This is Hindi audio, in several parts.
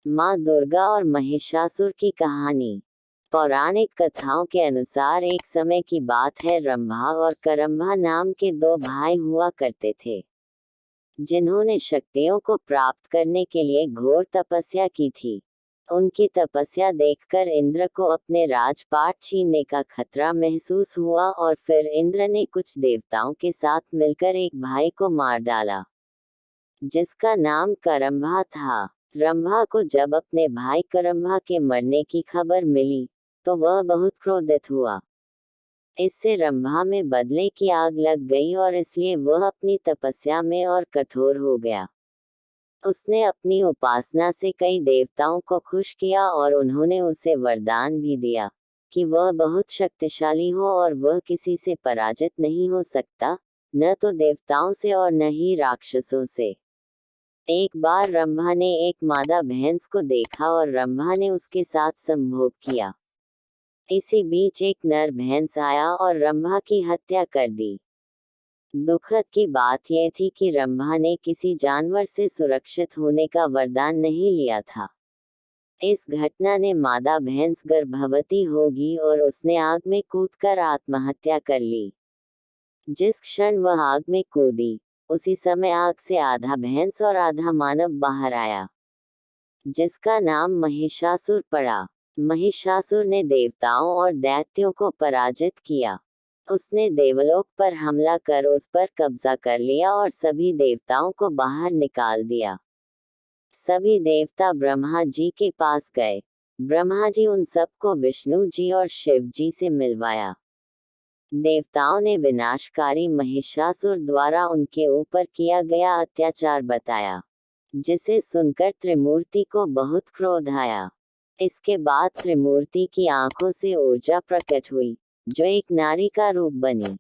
माँ दुर्गा और महिषासुर की कहानी। पौराणिक कथाओं के अनुसार एक समय की बात है, रंभा और करम्भा नाम के दो भाई हुआ करते थे, जिन्होंने शक्तियों को प्राप्त करने के लिए घोर तपस्या की थी। उनकी तपस्या देखकर इंद्र को अपने राजपाट छीनने का खतरा महसूस हुआ और फिर इंद्र ने कुछ देवताओं के साथ मिलकर एक भाई को मार डाला, जिसका नाम करम्भा था। रंभा को जब अपने भाई करम्भा के मरने की खबर मिली, तो वह बहुत क्रोधित हुआ। इससे रंभा में बदले की आग लग गई और इसलिए वह अपनी तपस्या में और कठोर हो गया। उसने अपनी उपासना से कई देवताओं को खुश किया और उन्होंने उसे वरदान भी दिया कि वह बहुत शक्तिशाली हो और वह किसी से पराजित नहीं हो सकता, न तो देवताओं से और न ही राक्षसों से। एक बार रंभा ने एक मादा भैंस को देखा और रंभा ने उसके साथ संभोग किया। इसी बीच एक नर भैंस आया और रंभा की हत्या कर दी। दुखद की बात यह थी कि रंभा ने किसी जानवर से सुरक्षित होने का वरदान नहीं लिया था। इस घटना ने मादा भैंस गर्भवती होगी और उसने आग में कूदकर आत्महत्या कर ली। जिस क्षण वह आग में कूदी, उसी समय आग से आधा भैंस और आधा मानव बाहर आया, जिसका नाम महिषासुर पड़ा। महिषासुर ने देवताओं और दैत्यों को पराजित किया। उसने देवलोक पर हमला कर उस पर कब्जा कर लिया और सभी देवताओं को बाहर निकाल दिया। सभी देवता ब्रह्मा जी के पास गए। ब्रह्मा जी उन सबको विष्णु जी और शिव जी से मिलवाया। देवताओं ने विनाशकारी महिषासुर द्वारा उनके ऊपर किया गया अत्याचार बताया, जिसे सुनकर त्रिमूर्ति को बहुत क्रोध आया। इसके बाद त्रिमूर्ति की आंखों से ऊर्जा प्रकट हुई, जो एक नारी का रूप बनी।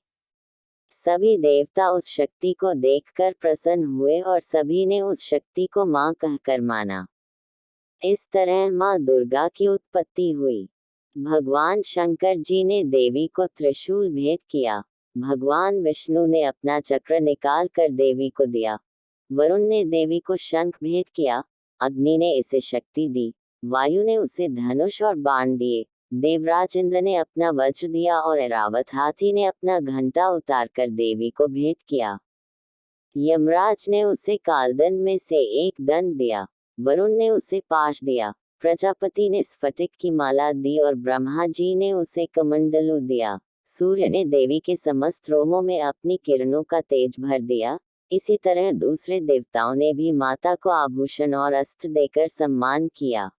सभी देवता उस शक्ति को देखकर प्रसन्न हुए और सभी ने उस शक्ति को मां कहकर माना। इस तरह मां दुर्गा की उत्पत्ति हुई। भगवान शंकर जी ने देवी को त्रिशूल भेंट किया। भगवान विष्णु ने अपना चक्र निकाल कर देवी को दिया। वरुण ने देवी को शंख भेंट किया। अग्नि ने इसे शक्ति दी। वायु ने उसे धनुष और बाण दिए। देवराज इंद्र ने अपना वज्र दिया और ऐरावत हाथी ने अपना घंटा उतारकर देवी को भेंट किया। यमराज ने उसे कालदंड में से एक दंड दिया। वरुण ने उसे पाश दिया। प्रजापति ने स्फटिक की माला दी और ब्रह्मा जी ने उसे कमंडलू दिया। सूर्य ने देवी के समस्त रोमों में अपनी किरणों का तेज भर दिया। इसी तरह दूसरे देवताओं ने भी माता को आभूषण और अस्त्र देकर सम्मान किया।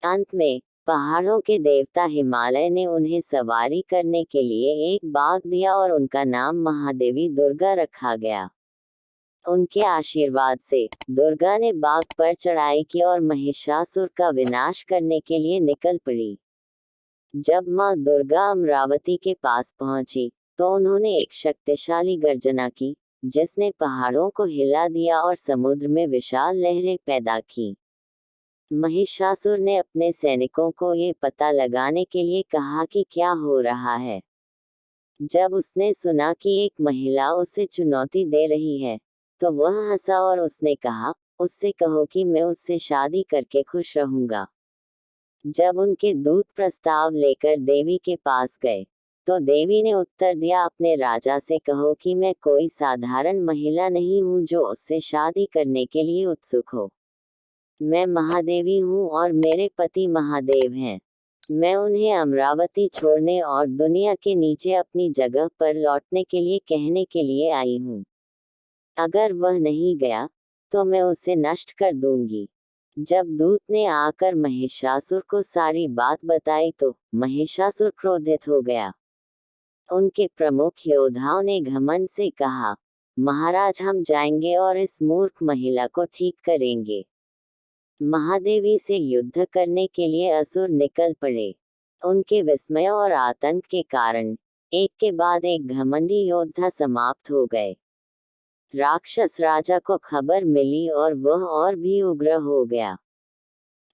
अंत में पहाड़ों के देवता हिमालय ने उन्हें सवारी करने के लिए एक बाघ दिया और उनका नाम महादेवी दुर्गा रखा गया। उनके आशीर्वाद से दुर्गा ने बाघ पर चढ़ाई की और महिषासुर का विनाश करने के लिए निकल पड़ी। जब मां दुर्गा अमरावती के पास पहुंची, तो उन्होंने एक शक्तिशाली गर्जना की, जिसने पहाड़ों को हिला दिया और समुद्र में विशाल लहरें पैदा की। महिषासुर ने अपने सैनिकों को ये पता लगाने के लिए कहा कि क्या हो रहा है। जब उसने सुना कि एक महिला उसे चुनौती दे रही है, तो वह हंसा और उसने कहा, उससे कहो कि मैं उससे शादी करके खुश रहूंगा। जब उनके दूत प्रस्ताव लेकर देवी के पास गए, तो देवी ने उत्तर दिया, अपने राजा से कहो कि मैं कोई साधारण महिला नहीं हूँ जो उससे शादी करने के लिए उत्सुक हो। मैं महादेवी हूँ और मेरे पति महादेव हैं। मैं उन्हें अमरावती छोड़ने और दुनिया के नीचे अपनी जगह पर लौटने के लिए कहने के लिए आई हूँ। अगर वह नहीं गया, तो मैं उसे नष्ट कर दूंगी। जब दूत ने आकर महिषासुर को सारी बात बताई, तो महिषासुर क्रोधित हो गया। उनके प्रमुख योद्धाओं ने घमंड से कहा, महाराज, हम जाएंगे और इस मूर्ख महिला को ठीक करेंगे। महादेवी से युद्ध करने के लिए असुर निकल पड़े। उनके विस्मय और आतंक के कारण एक के बाद एक घमंडी योद्धा समाप्त हो गए। राक्षस राजा को खबर मिली और वह और भी उग्र हो गया।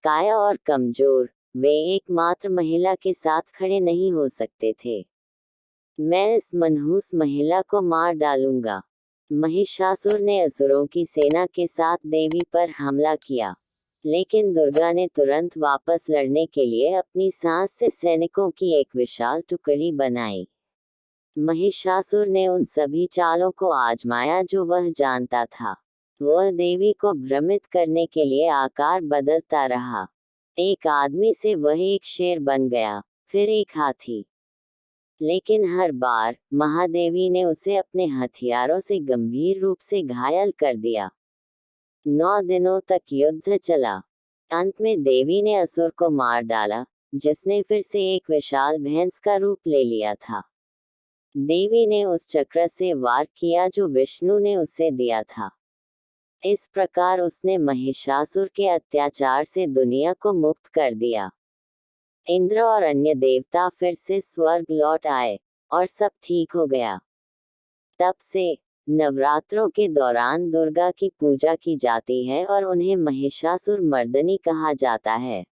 काया और कमजोर, वे एकमात्र महिला के साथ खड़े नहीं हो सकते थे। मैं इस मनहूस महिला को मार डालूंगा। महिषासुर ने असुरों की सेना के साथ देवी पर हमला किया, लेकिन दुर्गा ने तुरंत वापस लड़ने के लिए अपनी सांस से सैनिकों की एक विशाल टुकड़ी बनाई। महिषासुर ने उन सभी चालों को आजमाया जो वह जानता था। वह देवी को भ्रमित करने के लिए आकार बदलता रहा। एक आदमी से वह एक शेर बन गया, फिर एक हाथी। लेकिन हर बार महादेवी ने उसे अपने हथियारों से गंभीर रूप से घायल कर दिया। 9 दिनों तक युद्ध चला। अंत में देवी ने असुर को मार डाला, जिसने फिर से एक विशाल भैंस का रूप ले लिया था। देवी ने उस चक्र से वार किया जो विष्णु ने उसे दिया था। इस प्रकार उसने महिषासुर के अत्याचार से दुनिया को मुक्त कर दिया। इंद्र और अन्य देवता फिर से स्वर्ग लौट आए और सब ठीक हो गया। तब से नवरात्रों के दौरान दुर्गा की पूजा की जाती है और उन्हें महिषासुर मर्दनी कहा जाता है।